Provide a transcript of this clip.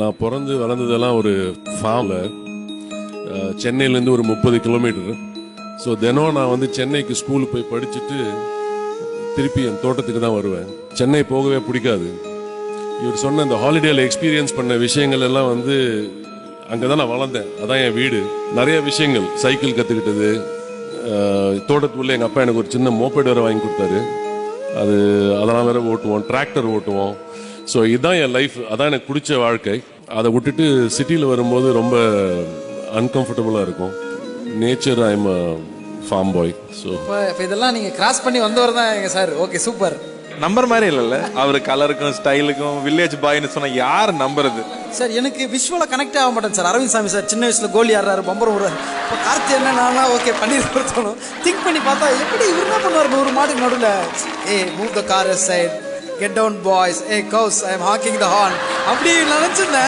நான் பிறந்து வளர்ந்ததெல்லாம் ஒரு ஃபார்மில், சென்னையிலேருந்து ஒரு 30 கிலோமீட்டர். ஸோ தினம் நான் வந்து சென்னைக்கு ஸ்கூலுக்கு போய் படிச்சுட்டு திருப்பி என் தோட்டத்துக்கு தான் வருவேன். சென்னை போகவே பிடிக்காது. இவர் சொன்ன இந்த ஹாலிடேல எக்ஸ்பீரியன்ஸ் பண்ண விஷயங்கள் எல்லாம் வந்து அங்கே தான் நான் வளர்ந்தேன். அதான் என் வீடு. நிறைய விஷயங்கள், சைக்கிள் கற்றுக்கிட்டது, தோட்டத்துக்குள்ளே எங்கள் அப்பா எனக்கு ஒரு சின்ன மோப்பேட் வேறு வாங்கி கொடுத்தாரு. அதெல்லாம் வேற ஓட்டுவோம், டிராக்டர் ஓட்டுவோம். ஸோ இதுதான் என் லைஃப், அதான் எனக்கு பிடிச்ச வாழ்க்கை. அதை விட்டுட்டு சிட்டியில் வரும்போது ரொம்ப அன்கம்ஃபர்டபுளாக இருக்கும். Nature, I am farm boy. So இப்போ இதெல்லாம் நீங்கள் கிராஸ் பண்ணி வந்தவர் தான் எங்க சார். Okay, super. நம்பர் மாதிரி இல்லைல்ல, அவர் கலருக்கும் ஸ்டைலுக்கும் வில்லேஜ் பாய்னு சொன்னா யார் நம்புறது சார்? எனக்கு விஷுவலாக கனெக்ட் ஆக மாட்டேன் சார். அரவிந்த் சாமி சார் சின்ன வயசுல கோலி ஆடுறாரு, பம்பரம் விடுறாரு. இப்போ கார்த்தி என்ன ஓகே பண்ணிட்டு தோணும். திங்க் பண்ணி பார்த்தா எப்படி இவர் என்ன பண்ணுவார் 100 மாட்டுக்கு நடுவில்? ஏ move the car side, get down boys, ஏ cows, I am honking the horn அப்படி நினைச்சிருந்தேன்.